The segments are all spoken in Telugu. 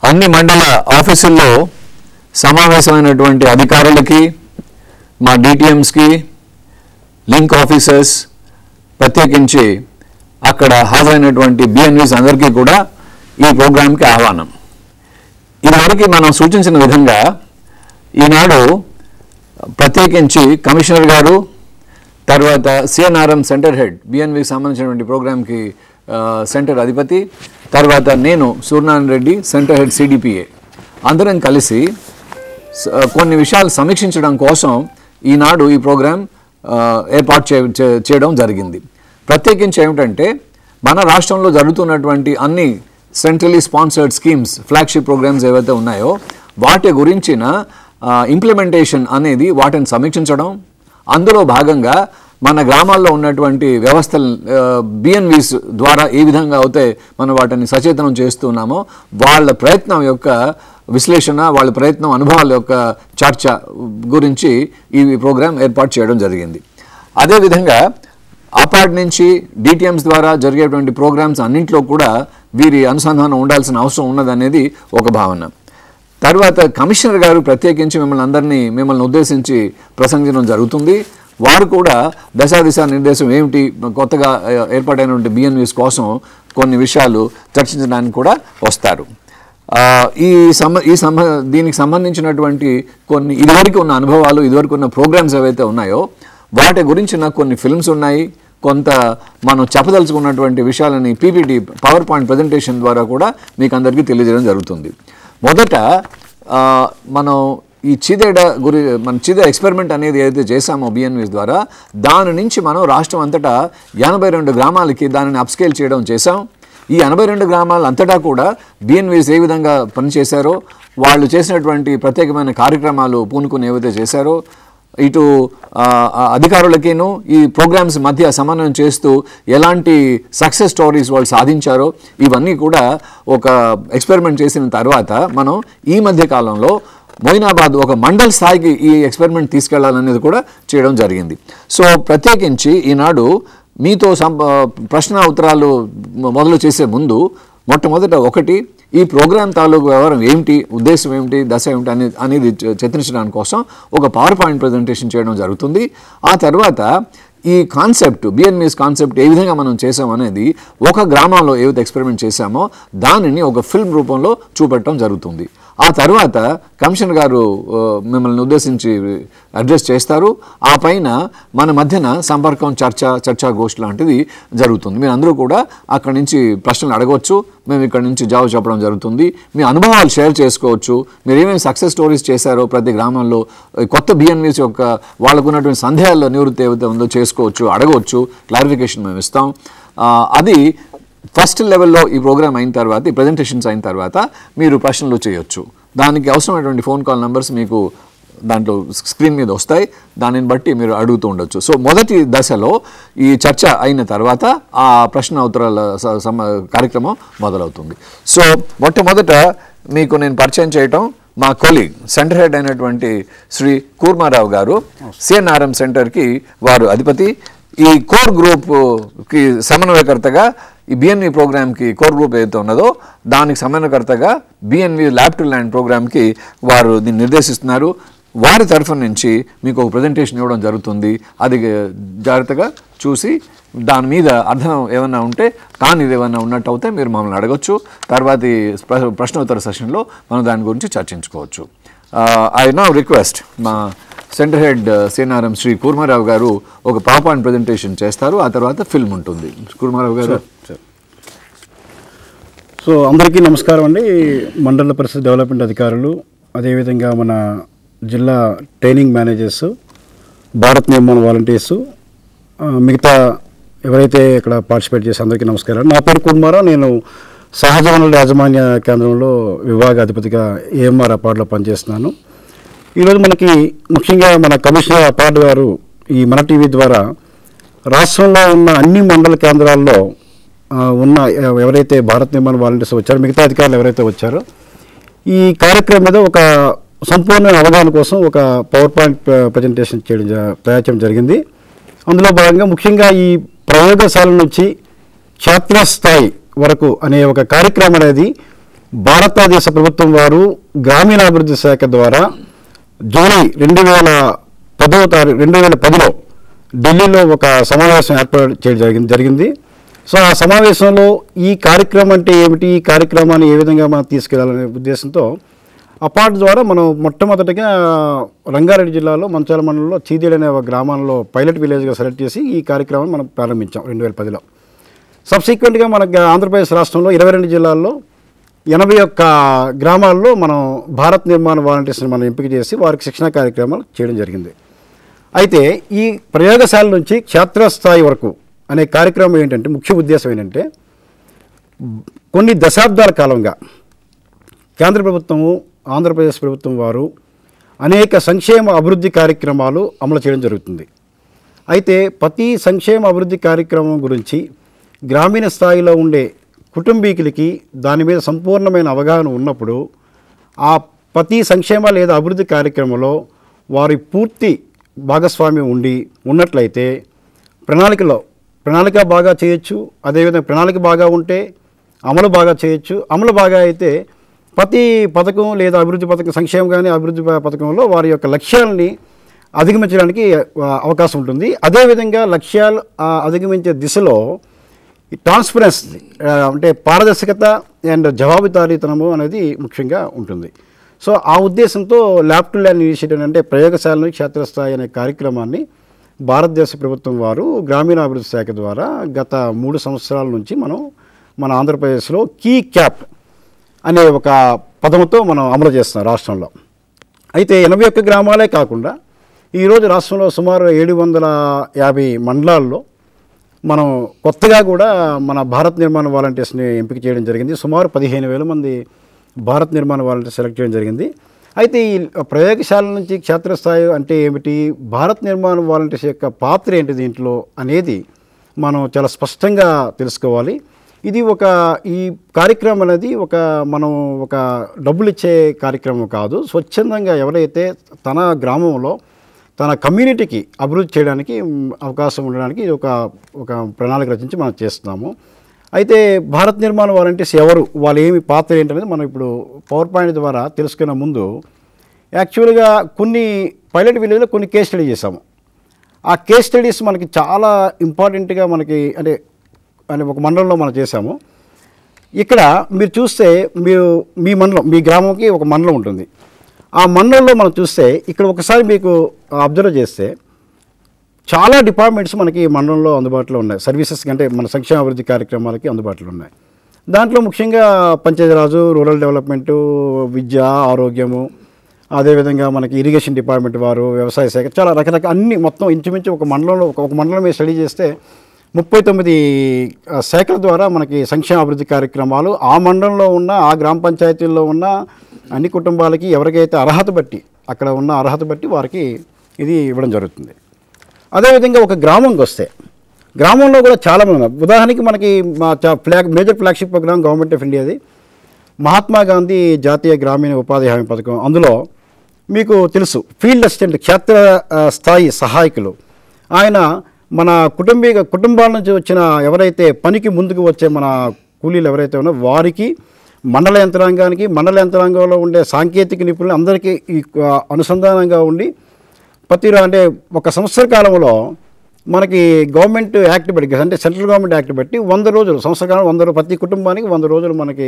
అన్ని మండల ఆఫీసుల్లో సమావేశమైనటువంటి అధికారులకి, మా డిటిఎంస్కి, లింక్ ఆఫీసర్స్, ప్రత్యేకించి అక్కడ హాజరైనటువంటి బిఎన్విస్ అందరికీ కూడా ఈ ప్రోగ్రాంకి ఆహ్వానం. ఇదివరకు మనం సూచించిన విధంగా ఈనాడు ప్రత్యేకించి కమిషనర్ గారు, తర్వాత సిఎన్ఆర్ఎం సెంటర్ హెడ్, బిఎన్వికి సంబంధించినటువంటి ప్రోగ్రాంకి సెంటర్ అధిపతి, తర్వాత నేను సూర్యనారాయణ రెడ్డి సెంటర్ హెడ్ సిడిపిఏ అందరం కలిసి కొన్ని విషయాలు సమీక్షించడం కోసం ఈనాడు ఈ ప్రోగ్రాం ఏర్పాటు చేయడం జరిగింది. ప్రత్యేకించి ఏమిటంటే మన రాష్ట్రంలో జరుగుతున్నటువంటి అన్ని centrally sponsored schemes, flagship programmes ఏవైతే ఉన్నాయో వాటి గురించిన ఇంప్లిమెంటేషన్ అనేది వాటిని సమీక్షించడం, అందులో భాగంగా మన గ్రామాల్లో ఉన్నటువంటి వ్యవస్థలు బిఎన్విస్ ద్వారా ఏ విధంగా అయితే మనం వాటిని సచేతనం చేస్తున్నామో వాళ్ళ ప్రయత్నం యొక్క విశ్లేషణ, వాళ్ళ ప్రయత్నం, అనుభవాల యొక్క చర్చ గురించి ఈ ప్రోగ్రాం ఏర్పాటు చేయడం జరిగింది. అదేవిధంగా అపార్ట్ నుంచి డిటిఎంస్ ద్వారా జరిగేటువంటి ప్రోగ్రామ్స్ అన్నింటిలో కూడా వీరి అనుసంధానం ఉండాల్సిన అవసరం ఉన్నదనేది ఒక భావన. తర్వాత కమిషనర్ గారు ప్రత్యేకించి మిమ్మల్ని ఉద్దేశించి ప్రసంగించడం జరుగుతుంది. వారు కూడా దశా నిర్దేశం ఏమిటి, కొత్తగా ఏర్పాటైనటువంటి బిఎన్విస్ కోసం కొన్ని విషయాలు చర్చించడానికి కూడా వస్తారు. దీనికి సంబంధించినటువంటి కొన్ని ఇదివరకు ఉన్న అనుభవాలు, ఇదివరకు ఉన్న ప్రోగ్రామ్స్ ఏవైతే ఉన్నాయో వాటి గురించిన కొన్ని ఫిల్మ్స్ ఉన్నాయి. కొంత మనం చెప్పదలుచుకున్నటువంటి విషయాలని పీపీటీ, పవర్ పాయింట్ ప్రజెంటేషన్ ద్వారా కూడా మీకు అందరికీ తెలియజేయడం జరుగుతుంది. మొదట మనం ఈ చీదేడ ఎక్స్పెరిమెంట్ అనేది ఏదైతే చేశామో బిఎన్విస్ ద్వారా, దాని నుంచి మనం రాష్ట్రం అంతటా 82 గ్రామాలకి దానిని అప్స్కేల్ చేయడం చేశాం. ఈ 82 గ్రామాల అంతటా కూడా బిఎన్విస్ ఏ విధంగా పనిచేశారో, వాళ్ళు చేసినటువంటి ప్రత్యేకమైన కార్యక్రమాలు పూనుకుని ఏవైతే చేశారో, ఇటు అధికారులకేను ఈ ప్రోగ్రామ్స్ మధ్య సమన్వయం చేస్తూ ఎలాంటి సక్సెస్ స్టోరీస్ వాళ్ళు సాధించారో ఇవన్నీ కూడా ఒక ఎక్స్పెరిమెంట్ చేసిన తర్వాత మనం ఈ మధ్య కాలంలో మొయినాబాద్ ఒక మండల్ స్థాయికి ఈ ఎక్స్పెరిమెంట్ తీసుకెళ్లాలనేది కూడా చేయడం జరిగింది. సో ప్రత్యేకించి ఈనాడు మీతో ప్రశ్న ఉత్తరాలు మొదలు చేసే ముందు మొట్టమొదట ఒకటి, ఈ ప్రోగ్రాం తాలూకు వ్యవహారం ఏమిటి, ఉద్దేశం ఏమిటి, దశ ఏమిటి అనేది చర్చించడానికి కోసం ఒక పవర్ పాయింట్ ప్రజెంటేషన్ చేయడం జరుగుతుంది. ఆ తర్వాత ఈ కాన్సెప్ట్, బిఎన్విస్ కాన్సెప్ట్ ఏ విధంగా మనం చేసాం అనేది, ఒక గ్రామంలో ఏవైతే ఎక్స్పెరిమెంట్ చేశామో దానిని ఒక ఫిల్మ్ రూపంలో చూపెట్టడం జరుగుతుంది. ఆ తర్వాత కమిషనర్ గారు మిమ్మల్ని ఉద్దేశించి అడ్రస్ చేస్తారు. ఆ పైన మన మధ్యన సంపర్కం, చర్చాగోష్ఠి లాంటిది జరుగుతుంది. మీరు అందరూ కూడా అక్కడి నుంచి ప్రశ్నలు అడగవచ్చు, మేము ఇక్కడ నుంచి జవాబు చెప్పడం జరుగుతుంది. మీ అనుభవాలు షేర్ చేసుకోవచ్చు, మీరు ఏమేమి సక్సెస్ స్టోరీస్ చేశారో ప్రతి గ్రామంలో, కొత్త బిఎన్విస్ యొక్క వాళ్ళకున్నటువంటి సందేహాల్లో నివృత్తి ఏదైతే ఉందో చేసుకోవచ్చు, అడగవచ్చు, క్లారిఫికేషన్ మేము ఇస్తాం. అది ఫస్ట్ లెవెల్లో ఈ ప్రోగ్రామ్ అయిన తర్వాత, ఈ ప్రజెంటేషన్స్ అయిన తర్వాత మీరు ప్రశ్నలు చేయొచ్చు. దానికి అవసరమైనటువంటి ఫోన్ కాల్ నెంబర్స్ మీకు దాంట్లో స్క్రీన్ మీద వస్తాయి, దానిని బట్టి మీరు అడుగుతూ ఉండొచ్చు. సో మొదటి దశలో ఈ చర్చ అయిన తర్వాత ఆ ప్రశ్న ఉత్తరాల కార్యక్రమం మొదలవుతుంది. సో మొట్టమొదట మీకు నేను పరిచయం చేయటం మా కొలీగ్, సెంటర్ హెడ్ అయినటువంటి శ్రీ కూర్మారావు గారు, సిఎన్ఆర్ఎం సెంటర్కి వారు అధిపతి. ఈ కోర్ గ్రూప్కి సమన్వయకర్తగా, ఈ బిఎన్వి ప్రోగ్రామ్కి కోర్ గ్రూప్ ఏదైతే ఉన్నదో దానికి సమన్వయకర్తగా బిఎన్వి ల్యాబ్ టు ల్యాండ్ ప్రోగ్రామ్కి వారు దీన్ని నిర్దేశిస్తున్నారు. వారి తరఫు నుంచి మీకు ఒక ప్రజెంటేషన్ ఇవ్వడం జరుగుతుంది. అది జాగ్రత్తగా చూసి దాని మీద అర్థం ఏమైనా ఉంటే, ఇది ఏమైనా ఉన్నట్టు అయితే మీరు మమ్మల్ని అడగచ్చు. తర్వాతి ప్రశ్నోత్తర సెషన్లో మనం దాని గురించి చర్చించుకోవచ్చు. ఐ నౌ రిక్వెస్ట్ మా సెంటర్ హెడ్ సిఎన్ఆర్ఎం శ్రీ కూర్మారావు గారు ఒక పవర్ పాయింట్ ప్రజెంటేషన్ చేస్తారు. ఆ తర్వాత ఫిల్మ్ ఉంటుంది. కూర్మారావు గారు. సో అందరికీ నమస్కారం అండి. మండల పరిషత్ డెవలప్మెంట్ అధికారులు, అదేవిధంగా మన జిల్లా ట్రైనింగ్ మేనేజర్స్, భారత్ నిర్మాణ వాలంటీర్సు, మిగతా ఎవరైతే ఇక్కడ పార్టిసిపేట్ చేసి అందరికీ నమస్కారం. నా పేరు కుమారావు. నేను సహజ వనరుల యాజమాన్య కేంద్రంలో విభాగ అధిపతిగా ఏఎంఆర్ అపార్డ్లో పనిచేస్తున్నాను. ఈరోజు మనకి ముఖ్యంగా మన కమిషనర్ అపార్డ్ గారు ఈ మన టీవీ ద్వారా రాష్ట్రంలో ఉన్న అన్ని మండల కేంద్రాల్లో ఉన్న ఎవరైతే భారత్ నిర్మాణ వాలంటీర్స్ వచ్చారో, మిగతా అధికారులు ఎవరైతే వచ్చారో, ఈ కార్యక్రమం మీద ఒక సంపూర్ణ అవగాహన కోసం ఒక పవర్ పాయింట్ ప్రజెంటేషన్ తయారు చేయడం జరిగింది. అందులో భాగంగా ముఖ్యంగా ఈ ప్రయోగశాల నుంచి క్షేత్రస్థాయి వరకు అనే ఒక కార్యక్రమం అనేది భారతదేశ ప్రభుత్వం వారు గ్రామీణాభివృద్ధి శాఖ ద్వారా జూలై 2010లో ఢిల్లీలో ఒక సమావేశం ఏర్పాటు చేయడం జరిగింది. సో ఆ సమావేశంలో ఈ కార్యక్రమం అంటే ఏమిటి, ఈ కార్యక్రమాన్ని ఏ విధంగా మనం తీసుకెళ్లాలనే ఉద్దేశంతో అపార్ట్ ద్వారా మనం మొట్టమొదటిగా రంగారెడ్డి జిల్లాలో మంచాల మండలంలో చీదేడు అనే ఒక గ్రామంలో పైలట్ విలేజ్గా సెలెక్ట్ చేసి ఈ కార్యక్రమాన్ని మనం ప్రారంభించాం 2010లో. సబ్సిక్వెంట్గా మనకు ఆంధ్రప్రదేశ్ రాష్ట్రంలో 22 జిల్లాల్లో 81 గ్రామాల్లో మనం భారత్ నిర్మాణ వాలంటీర్స్ని మనం ఎంపిక చేసి వారికి శిక్షణ కార్యక్రమాలు చేయడం జరిగింది. అయితే ఈ ప్రయోగశాల నుంచి క్షేత్రస్థాయి వరకు అనే కార్యక్రమం ఏంటంటే ముఖ్య ఉద్దేశం ఏంటంటే కొన్ని దశాబ్దాల కాలంగా కేంద్ర ప్రభుత్వము ఆంధ్రప్రదేశ్ ప్రభుత్వం వారు అనేక సంక్షేమ అభివృద్ధి కార్యక్రమాలు అమలు చేయడం జరుగుతుంది. అయితే ప్రతి సంక్షేమ అభివృద్ధి కార్యక్రమం గురించి గ్రామీణ స్థాయిలో ఉండే కుటుంబీకులకి దాని మీద సంపూర్ణమైన అవగాహన ఉన్నప్పుడు ఆ ప్రతి సంక్షేమ లేదా అభివృద్ధి కార్యక్రమంలో వారి పూర్తి భాగస్వామ్యం ఉన్నట్లయితే ప్రణాళిక బాగా చేయొచ్చు. అదేవిధంగా ప్రణాళిక బాగా ఉంటే అమలు బాగా చేయొచ్చు. అమలు బాగా అయితే ప్రతి పథకం లేదా అభివృద్ధి పథకం సంక్షేమం కానీ అభివృద్ధి పథకంలో వారి యొక్క లక్ష్యాలని అధిగమించడానికి అవకాశం ఉంటుంది. అదేవిధంగా లక్ష్యాలు అధిగమించే దిశలో ట్రాన్స్పరెన్సీ అంటే పారదర్శకత అండ్ జవాబుదారీతనము అనేది ముఖ్యంగా ఉంటుంది. సో ఆ ఉద్దేశంతో ల్యాబ్ టు ల్యాండ్ ఇనిషియేటివ్ అంటే ప్రయోగశాలను క్షేత్రస్థాయి అనే కార్యక్రమాన్ని భారతదేశ ప్రభుత్వం వారు గ్రామీణాభివృద్ధి శాఖ ద్వారా గత 3 సంవత్సరాల నుంచి మన ఆంధ్రప్రదేశ్లో కీ క్యాప్ అనే ఒక పదంతో మనం అమలు చేస్తున్నాం రాష్ట్రంలో. అయితే 81 గ్రామాలే కాకుండా ఈరోజు రాష్ట్రంలో సుమారు 750 మండలాల్లో మనం కొత్తగా కూడా మన భారత్ నిర్మాణ వాలంటీర్స్ని ఎంపిక చేయడం జరిగింది. సుమారు 15,000 మంది భారత్ నిర్మాణ వాలంటీర్స్ సెలెక్ట్ చేయడం జరిగింది. అయితే ఈ ప్రయోగశాల నుంచి క్షేత్రస్థాయి అంటే ఏమిటి, భారత్ నిర్మాణ వాలంటీర్స్ యొక్క పాత్ర ఏంటి దీంట్లో అనేది మనం చాలా స్పష్టంగా తెలుసుకోవాలి. ఇది ఈ కార్యక్రమం అనేది మనం డబ్బులు ఇచ్చే కార్యక్రమం కాదు. స్వచ్ఛందంగా ఎవరైతే తన గ్రామంలో తన కమ్యూనిటీకి అభివృద్ధి చేయడానికి అవకాశం ఉండడానికి ఇది ఒక ప్రణాళిక రచించి మనం చేస్తున్నాము. అయితే భారత్ నిర్మాణ వాలంటీర్స్ ఎవరు, వాళ్ళు ఏమి పాత్ర ఏంటనేది మనం ఇప్పుడు పవర్ పాయింట్ ద్వారా తెలుసుకునే ముందు యాక్చువల్గా కొన్ని పైలట్ విలేజ్లో కొన్ని కేస్ స్టడీ చేసాము. ఆ కేస్ స్టడీస్ మనకి చాలా ఇంపార్టెంట్గా మనకి అంటే ఒక మండలంలో మనం చేసాము. ఇక్కడ మీరు చూస్తే మీ మండలం, మీ గ్రామంకి ఒక మండలం ఉంటుంది. ఆ మండలంలో మనం చూస్తే ఇక్కడ ఒకసారి మీకు అబ్జర్వ్ చేస్తే చాలా డిపార్ట్మెంట్స్ మనకి మండలంలో అందుబాటులో ఉన్నాయి. సర్వీసెస్ అంటే మన సంక్షేమ అభివృద్ధి కార్యక్రమాలకి అందుబాటులో ఉన్నాయి. దాంట్లో ముఖ్యంగా పంచాయతీరాజు, రూరల్ డెవలప్మెంటు, విద్య, ఆరోగ్యము, అదేవిధంగా మనకి ఇరిగేషన్ డిపార్ట్మెంట్ వారు, వ్యవసాయ శాఖ, చాలా రకరకాల అన్ని మొత్తం ఇంచుమించు ఒక మండలం మీద స్టడీ చేస్తే 39 శాఖల ద్వారా మనకి సంక్షేమ అభివృద్ధి కార్యక్రమాలు ఆ మండలంలో ఉన్న ఆ గ్రామ పంచాయతీల్లో ఉన్న అన్ని కుటుంబాలకి ఎవరికైతే అర్హత బట్టి అక్కడ ఉన్న అర్హత బట్టి వారికి ఇది ఇవ్వడం జరుగుతుంది. అదేవిధంగా ఒక గ్రామంకి వస్తే గ్రామంలో కూడా చాలామంది ఉన్నారు. ఉదాహరణకి మనకి major flagship program government of ఇండియాది మహాత్మా గాంధీ జాతీయ గ్రామీణ ఉపాధి హామీ పథకం. అందులో మీకు తెలుసు ఫీల్డ్ అసిస్టెంట్ క్షేత్ర స్థాయి సహాయకులు ఆయన మన కుటుంబాల నుంచి వచ్చిన ఎవరైతే పనికి ముందుకు వచ్చే మన కూలీలు ఎవరైతే ఉన్నారో వారికి మండల యంత్రాంగంలో ఉండే సాంకేతిక నిపుణులు అందరికీ ఈ అనుసంధానంగా ఉండి అంటే ఒక సంవత్సర కాలంలో మనకి గవర్నమెంట్ యాక్ట్ బట్టి అంటే సెంట్రల్ గవర్నమెంట్ యాక్ట్ బట్టి 100 రోజులు సంవత్సర కాలం 100 ప్రతి కుటుంబానికి 100 రోజులు మనకి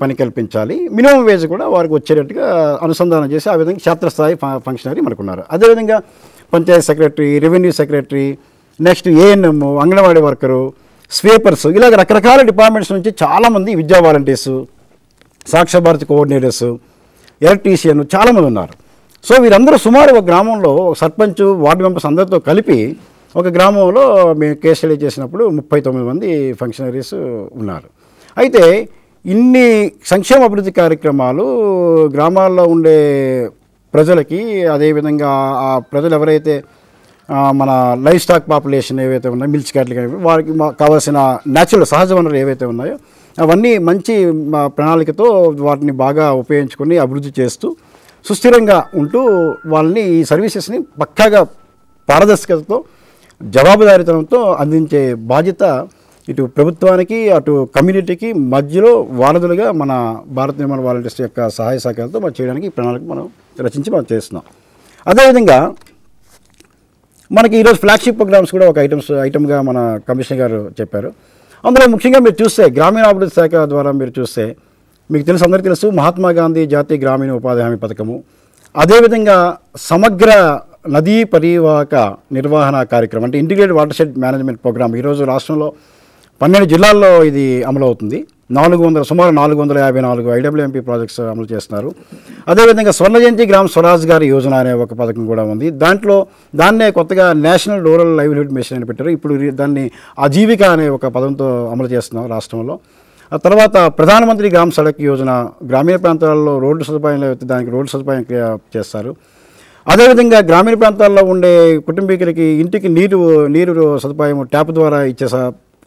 పని కల్పించాలి. మినిమం వేజ్ కూడా వారికి వచ్చేటట్టుగా అనుసంధానం చేసి ఆ విధంగా క్షేత్రస్థాయి ఫంక్షనరీ మనకున్నారు. అదేవిధంగా panchayat secretary, revenue secretary, next ANM, anganwadi worker, sweepers, ఇలాగ రకరకాల డిపార్ట్మెంట్స్ నుంచి చాలామంది Vidya volunteers, Sakshar Bharati coordinators, electrician చాలామంది ఉన్నారు. సో వీరందరూ సుమారు ఒక గ్రామంలో సర్పంచ్, వార్డు మెంబర్స్ అందరితో కలిపి ఒక గ్రామంలో మేము కేస్ స్టడీ చేసినప్పుడు 39 మంది ఫంక్షనరీస్ ఉన్నారు. అయితే ఇన్ని సంక్షేమ అభివృద్ధి కార్యక్రమాలు గ్రామాల్లో ఉండే ప్రజలకి, అదేవిధంగా ఆ ప్రజలు ఎవరైతే మన లైఫ్ స్టాక్ పాపులేషన్ ఏవైతే ఉన్నాయో, మిల్క్ క్యాట్లు కానీ వారికి కావాల్సిన న్యాచురల్ సహజ వనరులు ఏవైతే ఉన్నాయో అవన్నీ మంచి ప్రణాళికతో వాటిని బాగా ఉపయోగించుకొని అభివృద్ధి చేస్తూ సుస్థిరంగా ఉంటూ వాళ్ళని ఈ సర్వీసెస్ని పక్కాగా పారదర్శకతతో జవాబుదారీతనంతో అందించే బాధ్యత ఇటు ప్రభుత్వానికి అటు కమ్యూనిటీకి మధ్యలో వారధులుగా మన భారత నిర్మాణ వాలంటీర్స్ యొక్క సహాయ సహకారాలతో మనం చేయడానికి ఈ ప్రణాళిక మనం రచించి మనం చేస్తున్నాం. అదేవిధంగా మనకి ఈరోజు ఫ్లాగ్షిప్ ప్రోగ్రామ్స్ కూడా ఒక ఐటమ్గా మన కమిషనర్ గారు చెప్పారు. అందులో ముఖ్యంగా మీరు చూస్తే గ్రామీణాభివృద్ధి శాఖ ద్వారా మీరు చూస్తే మీకు తెలుసు, అందరికీ తెలుసు, మహాత్మా గాంధీ జాతీయ గ్రామీణ ఉపాధి హామీ పథకము, అదేవిధంగా సమగ్ర నదీ పరివాహక నిర్వహణ కార్యక్రమం అంటే integrated watershed management programme ఈరోజు రాష్ట్రంలో 12 జిల్లాల్లో ఇది అమలు అవుతుంది. సుమారు 454 IWMP ప్రాజెక్ట్స్ అమలు చేస్తున్నారు. అదేవిధంగా స్వర్ణ జయంతి గ్రామ స్వరాజ్ గారి యోజన అనే ఒక పథకం కూడా ఉంది. దాన్నే కొత్తగా నేషనల్ రూరల్ లైవ్లీహుడ్ మిషన్ అని పెట్టారు. ఇప్పుడు దాన్ని ఆజీవిక అనే ఒక పదంతో అమలు చేస్తున్నాం రాష్ట్రంలో. ఆ తర్వాత ప్రధానమంత్రి గ్రామ సడక్ యోజన, గ్రామీణ ప్రాంతాల్లో రోడ్డు సదుపాయం దానికి రోడ్డు సదుపాయం చేస్తారు. అదేవిధంగా గ్రామీణ ప్రాంతాల్లో ఉండే కుటుంబీకులకి ఇంటికి నీరు సదుపాయం ట్యాప్ ద్వారా ఇచ్చే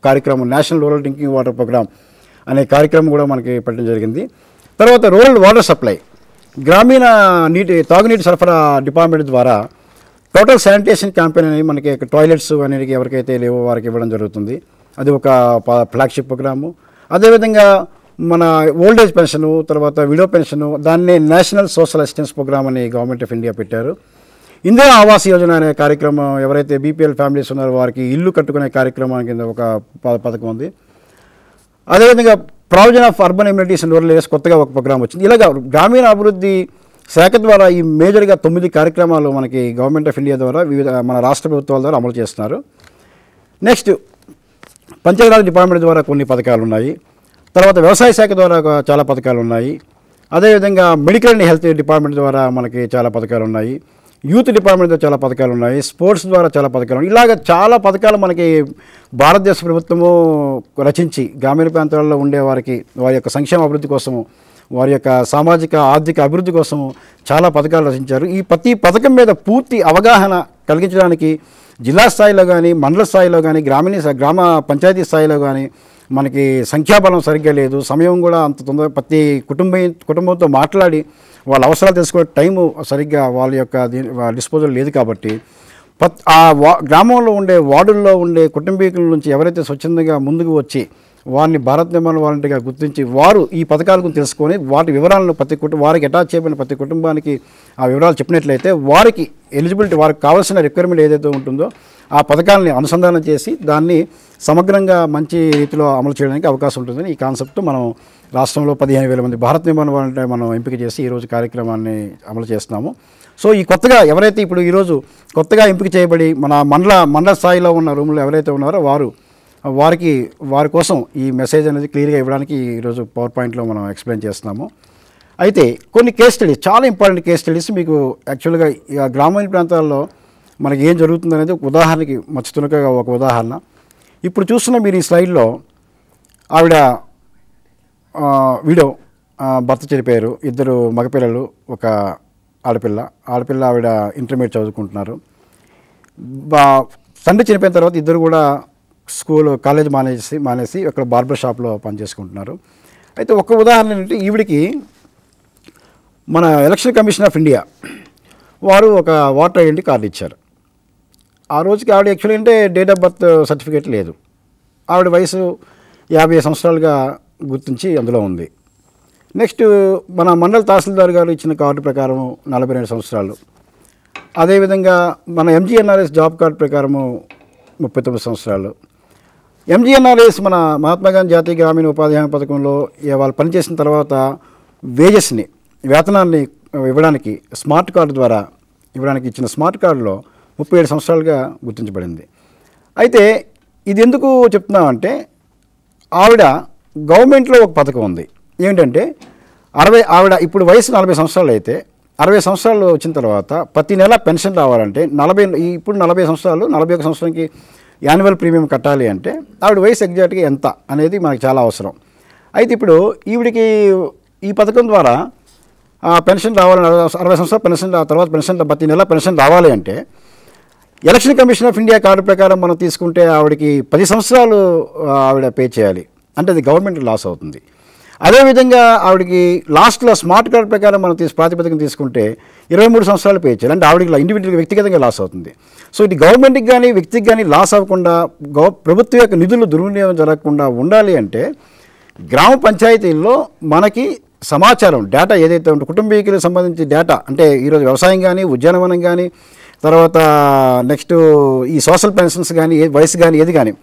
కార్యక్రమం national rural drinking water programme అనే కార్యక్రమం కూడా మనకి పెట్టడం జరిగింది. తర్వాత రూరల్ వాటర్ సప్లై, గ్రామీణ తాగునీటి సరఫరా డిపార్ట్మెంట్ ద్వారా టోటల్ శానిటేషన్ క్యాంపెయిన్ అని మనకి టాయిలెట్స్ అనేది ఎవరికైతే లేవో వారికి ఇవ్వడం జరుగుతుంది. అది ఒక ఫ్లాగ్షిప్ ప్రోగ్రాము. అదేవిధంగా మన ఓల్డేజ్ పెన్షను, తర్వాత విడో పెన్షను, దాన్నే నేషనల్ సోషల్ అసిస్టెన్స్ ప్రోగ్రామ్ అని గవర్నమెంట్ ఆఫ్ ఇండియా పెట్టారు. ఇందిరా ఆవాస్ యోజన అనే కార్యక్రమం, ఎవరైతే BPL ఫ్యామిలీస్ ఉన్నారో వారికి ఇల్లు కట్టుకునే కార్యక్రమం కింద ఒక పథకం ఉంది. అదేవిధంగా provision of urban amenities and rural areas కొత్తగా ఒక ప్రోగ్రామ్ వచ్చింది. ఇలాగా గ్రామీణ అభివృద్ధి శాఖ ద్వారా ఈ మేజర్గా 9 కార్యక్రమాలు మనకి గవర్నమెంట్ ఆఫ్ ఇండియా ద్వారా మన రాష్ట్ర ప్రభుత్వాల ద్వారా అమలు చేస్తున్నారు. నెక్స్ట్ పంచాయతీరాజ్ డిపార్ట్మెంట్ ద్వారా కొన్ని పథకాలు ఉన్నాయి. తర్వాత వ్యవసాయ శాఖ ద్వారా చాలా పథకాలు ఉన్నాయి. అదేవిధంగా మెడికల్ అండ్ హెల్త్ డిపార్ట్మెంట్ ద్వారా మనకి చాలా పథకాలు ఉన్నాయి. యూత్ డిపార్ట్మెంట్ ద్వారా చాలా పథకాలు ఉన్నాయి. స్పోర్ట్స్ ద్వారా చాలా పథకాలు ఉన్నాయి. ఇలాగ చాలా పథకాలు మనకి భారతదేశ ప్రభుత్వము రచించి గ్రామీణ ప్రాంతాల్లో ఉండే వారికి వారి యొక్క సంక్షేమ అభివృద్ధి కోసము, వారి యొక్క సామాజిక ఆర్థిక అభివృద్ధి కోసము చాలా పథకాలు రచించారు. ఈ ప్రతి పథకం మీద పూర్తి అవగాహన కలిగించడానికి జిల్లా స్థాయిలో కానీ, మండల స్థాయిలో కానీ, గ్రామ పంచాయతీ స్థాయిలో కానీ మనకి సంఖ్యాబలం సరిగ్గా లేదు. సమయం కూడా అంత తొందర ప్రతి కుటుంబంతో మాట్లాడి వాళ్ళ అవసరాలు తెలుసుకునే టైము సరిగ్గా వాళ్ళ యొక్క డిస్పోజల్ లేదు. కాబట్టి గ్రామంలో ఉండే వార్డుల్లో ఉండే కుటుంబీకుల నుంచి ఎవరైతే స్వచ్ఛందంగా ముందుకు వచ్చి వారిని భారత నిర్మాణ వాలంటీర్గా గుర్తించి వారు ఈ పథకాల గురించి తెలుసుకొని వాటి వివరాలను వారికి అటాచ్ చేయబడిన ప్రతి కుటుంబానికి ఆ వివరాలు చెప్పినట్లయితే వారికి ఎలిజిబిలిటీ, వారికి కావాల్సిన రిక్వైర్మెంట్ ఏదైతే ఉంటుందో ఆ పథకాలని అనుసంధానం చేసి దాన్ని సమగ్రంగా మంచి రీతిలో అమలు చేయడానికి అవకాశం ఉంటుందని ఈ కాన్సెప్ట్ మనం రాష్ట్రంలో 15,000 మంది భారత నిర్మాణ వాలంటీర్ మనం ఎంపిక చేసి ఈరోజు కార్యక్రమాన్ని అమలు చేస్తున్నాము. సో ఈ కొత్తగా ఎవరైతే ఇప్పుడు ఈరోజు కొత్తగా ఎంపిక చేయబడి మన మండల స్థాయిలో ఉన్న రూమ్లో ఎవరైతే ఉన్నారో వారి కోసం ఈ మెసేజ్ అనేది క్లియర్గా ఇవ్వడానికి ఈరోజు పవర్ పాయింట్లో మనం ఎక్స్ప్లెయిన్ చేస్తున్నాము. అయితే కొన్ని కేస్ స్టడీస్, చాలా ఇంపార్టెంట్ కేస్ స్టడీస్ మీకు యాక్చువల్గా గ్రామీణ ప్రాంతాల్లో మనకి ఏం జరుగుతుందనేది ఉదాహరణకి మచ్చుతునకగా ఒక ఉదాహరణ. ఇప్పుడు చూస్తున్న మీరు ఈ స్లైడ్లో ఆవిడ వీడియో భర్త చనిపోయారు, 2 మగపిల్లలు, ఒక ఆడపిల్ల ఆవిడ ఇంటర్మీడియట్ చదువుకుంటున్నారు. తండ్రి చనిపోయిన తర్వాత ఇద్దరు కూడా కాలేజ్ మానేసి అక్కడ బార్బర్ షాప్లో పనిచేసుకుంటున్నారు. అయితే ఒక ఉదాహరణ ఏంటంటే ఈవిడికి మన ఎలక్షన్ కమిషన్ ఆఫ్ ఇండియా వారు ఒక ఓటర్ ఐడెంటిటీ కార్డు ఇచ్చారు. ఆ రోజుకి ఆవిడ యాక్చువల్లీ అంటే డేట్ ఆఫ్ బర్త్ సర్టిఫికేట్ లేదు. ఆవిడ వయసు 50 సంవత్సరాలుగా గుర్తించి అందులో ఉంది. నెక్స్ట్ మన మండల తహసీల్దార్ గారు ఇచ్చిన కార్డు ప్రకారం 42 సంవత్సరాలు. అదేవిధంగా మన MGNRS జాబ్ కార్డు ప్రకారము 39 సంవత్సరాలు. MGNRS మన మహాత్మా గాంధీ జాతీయ గ్రామీణ ఉపాధి హామీ పథకంలో వాళ్ళు పనిచేసిన తర్వాత వేతనాన్ని ఇవ్వడానికి స్మార్ట్ కార్డు ద్వారా ఇవ్వడానికి ఇచ్చిన స్మార్ట్ కార్డులో 37 సంవత్సరాలుగా గుర్తించబడింది. అయితే ఇది ఎందుకు చెప్తున్నామంటే ఆవిడ గవర్నమెంట్లో ఒక పథకం ఉంది. ఏంటంటే ఆవిడ ఇప్పుడు వయసు 40 సంవత్సరాలు అయితే 60 సంవత్సరాలు వచ్చిన తర్వాత ప్రతి నెల పెన్షన్ రావాలంటే ఇప్పుడు 40 సంవత్సరాలు 41 సంవత్సరానికి యాన్యువల్ ప్రీమియం కట్టాలి అంటే ఆవిడ వయసు ఎగ్జాక్ట్గా ఎంత అనేది మనకు చాలా అవసరం. అయితే ఇప్పుడు ఈవిడికి ఈ పథకం ద్వారా పెన్షన్ రావాలని 60 సంవత్సరాలు పెన్షన్ తర్వాత ప్రతి నెల పెన్షన్ రావాలి అంటే election commission of India card ప్రకారం మనం తీసుకుంటే ఆవిడకి 10 సంవత్సరాలు ఆవిడ పే చేయాలి. అంటే అది గవర్నమెంట్ లాస్ అవుతుంది. అదేవిధంగా ఆవిడకి లాస్ట్లో స్మార్ట్ కార్డ్ ప్రకారం మనం ప్రాతిపదికన తీసుకుంటే 23 సంవత్సరాలు పే చేయాలి. అంటే ఆవిడకి ఇండివిజువల్గా వ్యక్తిగతంగా లాస్ అవుతుంది. సో ఇది గవర్నమెంట్కి కానీ వ్యక్తికి కానీ లాస్ అవ్వకుండా ప్రభుత్వం యొక్క నిధులు దుర్వినియోగం జరగకుండా ఉండాలి అంటే గ్రామ పంచాయతీల్లో మనకి సమాచారం డేటా ఏదైతే ఉంటుందో కుటుంబీకులకు సంబంధించి డేటా, అంటే ఈరోజు వ్యవసాయం కానీ ఉద్యానవనం కానీ తర్వాత నెక్స్ట్ ఈ సోషల్ పెన్షన్స్ కానీ వయసు కానీ ఏది కానీ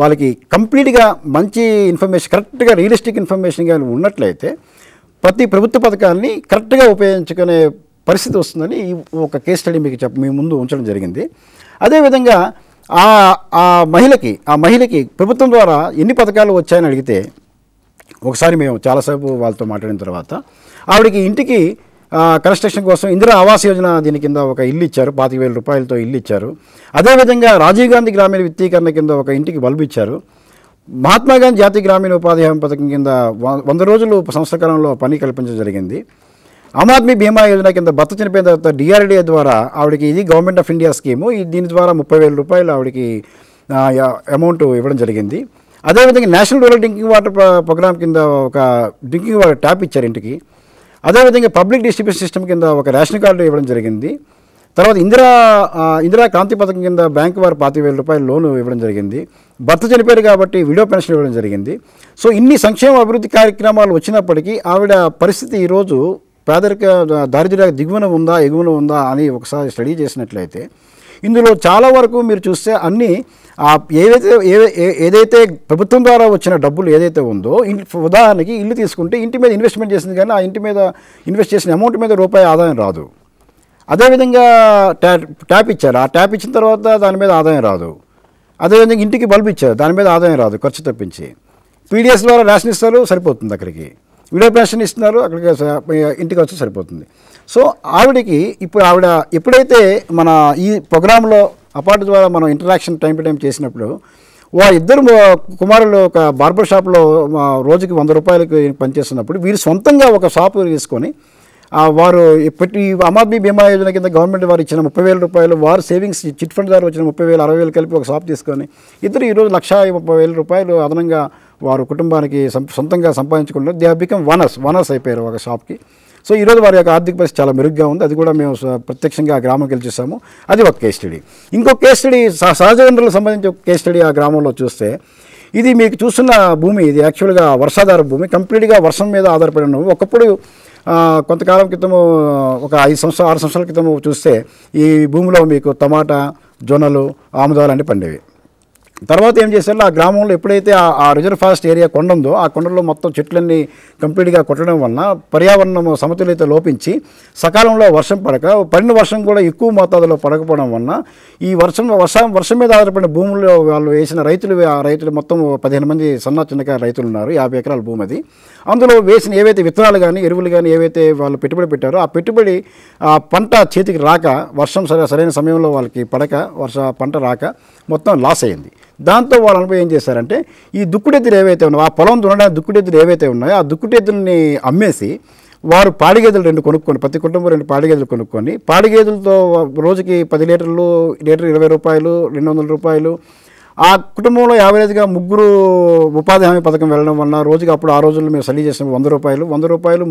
వాళ్ళకి కంప్లీట్గా మంచి ఇన్ఫర్మేషన్ కరెక్ట్గా రియలిస్టిక్ ఇన్ఫర్మేషన్ కానీ ఉన్నట్లయితే ప్రతి ప్రభుత్వ పథకాన్ని కరెక్ట్గా ఉపయోగించుకునే పరిస్థితి వస్తుందని ఒక కేస్ స్టడీ మీకు మీ ముందు ఉంచడం జరిగింది. అదేవిధంగా ఆ మహిళకి ప్రభుత్వం ద్వారా ఎన్ని పథకాలు వచ్చాయని అడిగితే ఒకసారి మేము చాలాసేపు వాళ్ళతో మాట్లాడిన తర్వాత ఆవిడకి ఇంటికి కన్స్ట్రక్షన్ కోసం ఇందిరా ఆవాస్ యోజన దీని కింద ఒక ఇల్లు ఇచ్చారు, 25,000 రూపాయలతో ఇల్లు ఇచ్చారు. అదేవిధంగా రాజీవ్ గాంధీ గ్రామీణ విత్తీకరణ కింద ఒక ఇంటికి బల్బు ఇచ్చారు. మహాత్మా గాంధీ జాతీయ గ్రామీణ ఉపాధి హామీ పథకం కింద 100 రోజులు సంవత్సరకాలంలో పని కల్పించడం జరిగింది. ఆమ్ ఆద్మీ బీమా యోజన కింద భర్త చనిపోయిన తర్వాత డిఆర్డీఏ ద్వారా ఆవిడకి ఇది గవర్నమెంట్ ఆఫ్ ఇండియా స్కీము, దీని ద్వారా 30,000 రూపాయలు ఆవిడకి అమౌంట్ ఇవ్వడం జరిగింది. అదేవిధంగా national rural drinking water programme కింద ఒక డ్రింకింగ్ వాటర్ ట్యాప్ ఇచ్చారు ఇంటికి. అదేవిధంగా పబ్లిక్ డిస్ట్రిబ్యూషన్ సిస్టమ్ కింద ఒక రేషన్ కార్డు ఇవ్వడం జరిగింది. తర్వాత ఇందిరా క్రాంతి పథకం కింద బ్యాంకు వారు 25,000 రూపాయలు లోను ఇవ్వడం జరిగింది. భర్త చనిపోయారు కాబట్టి విడో పెన్షన్ ఇవ్వడం జరిగింది. సో ఇన్ని సంక్షేమ అభివృద్ధి కార్యక్రమాలు వచ్చినప్పటికీ ఆవిడ పరిస్థితి ఈరోజు దారిద్ర్య దిగువన ఉందా ఎగువన ఉందా అని ఒకసారి స్టడీ చేసినట్లయితే ఇందులో చాలా వరకు మీరు చూస్తే అన్నీ ఏదైతే ప్రభుత్వం ద్వారా వచ్చిన డబ్బులు ఏదైతే ఉందో, ఉదాహరణకి ఇల్లు తీసుకుంటే ఇంటి మీద ఇన్వెస్ట్మెంట్ చేసింది కానీ ఆ ఇంటి మీద ఇన్వెస్ట్ చేసిన అమౌంట్ మీద రూపాయి ఆదాయం రాదు. అదేవిధంగా ట్యాప్ ఇచ్చారు, ఆ ట్యాప్ ఇచ్చిన తర్వాత దాని మీద ఆదాయం రాదు. అదేవిధంగా ఇంటికి బల్బు ఇచ్చారు, దాని మీద ఆదాయం రాదు ఖర్చు తప్పించి. పీడిఎస్ ద్వారా రేషన్ ఇస్తారు, సరిపోతుంది అక్కడికి. విడో పెన్షన్ ఇస్తున్నారు, అక్కడికి ఇంటికి వచ్చి సరిపోతుంది. సో ఆవిడకి ఇప్పుడు ఎప్పుడైతే మన ఈ ప్రోగ్రాంలో అపార్ట్ ద్వారా మనం ఇంటరాక్షన్ టైం టు టైం చేసినప్పుడు ఇద్దరు కుమారులు ఒక బార్బర్ షాప్లో రోజుకి 100 రూపాయలకి పనిచేస్తున్నప్పుడు వీరు సొంతంగా ఒక షాపు తీసుకొని వారు ఇప్పటి ఆమ్ ఆద్మీ బీమా యోజన కింద గవర్నమెంట్ వారు ఇచ్చిన 30,000 రూపాయలు, వారు సేవింగ్స్ చిట్ ఫండ్ ద్వారా వచ్చిన 30,000, 60,000 కలిపి ఒక షాప్ తీసుకొని ఇద్దరు ఈరోజు 1,30,000 రూపాయలు అదనంగా వారు కుటుంబానికి సొంతంగా సంపాదించుకుంటారు. దే హ్యావ్ బికమ్ వనర్స్ అయిపోయారు ఒక షాప్కి. సో ఈరోజు వారి యొక్క ఆర్థిక పరిస్థితి చాలా మెరుగ్గా ఉంది. అది కూడా మేము ప్రత్యక్షంగా ఆ గ్రామంకి వెళ్ళి చూసాము. అది ఒక కేస్ స్టడీ. ఇంకొక కేస్ స్టడీ సహజ వనరులకు సంబంధించి ఒక కేస్ స్టడీ ఆ గ్రామంలో చూస్తే ఇది మీకు చూస్తున్న భూమి ఇది యాక్చువల్గా వర్షాధార భూమి, కంప్లీట్గా వర్షం మీద ఆధారపడి ఉన్నాము. ఒకప్పుడు కొంతకాలం క్రితము ఒక 6 సంవత్సరాల క్రితము చూస్తే ఈ భూమిలో మీకు టమాటా, జొన్నలు, ఆముదాలు అన్నీ పండేవి. తర్వాత ఏం చేశారు, ఆ గ్రామంలో ఎప్పుడైతే ఆ రిజర్వ్ ఫారెస్ట్ ఏరియా కొండ ఉందో ఆ కొండలో మొత్తం చెట్లన్నీ కంప్లీట్గా కొట్టడం వలన పర్యావరణం సమతుల్యత లోపించి సకాలంలో వర్షం పడిన వర్షం కూడా ఎక్కువ మోతాదులో పడకపోవడం వలన ఈ వర్షం మీద ఆధారపడిన భూముల్లో వాళ్ళు వేసిన రైతులు మొత్తం 15 మంది చిన్నకారు రైతులు ఉన్నారు. 50 ఎకరాల భూమి అది. అందులో వేసిన ఏవైతే విత్తనాలు కానీ ఎరువులు కానీ ఏవైతే వాళ్ళు పెట్టుబడి పెట్టారో ఆ పెట్టుబడి పంట చేతికి రాక వర్షం సరైన సమయంలో వాళ్ళకి పంట రాక మొత్తం లాస్ అయింది. దాంతో వాళ్ళ అనుభవం ఏం చేశారంటే ఈ దుక్కుడెద్దులు ఏవైతే ఉన్నాయో ఆ పొలం దున్నడానికి దుక్కుడెద్దులు ఏవైతే ఉన్నాయో ఆ దుక్కుడెద్దుల్ని అమ్మేసి వారు పాడిగేదెలు 2 కొనుక్కొని ప్రతి కుటుంబం 2 పాడిగేదెలు కొనుక్కొని పాడిగేదెలతో రోజుకి 10 లీటర్లు 20 రూపాయలు 200 రూపాయలు ఆ కుటుంబంలో యావరేజ్గా 3 ఉపాధి హామీ పథకం వెళ్ళడం వలన రోజుకి అప్పుడు ఆ రోజుల్లో మేము సర్వీ చేసిన 100 రూపాయలు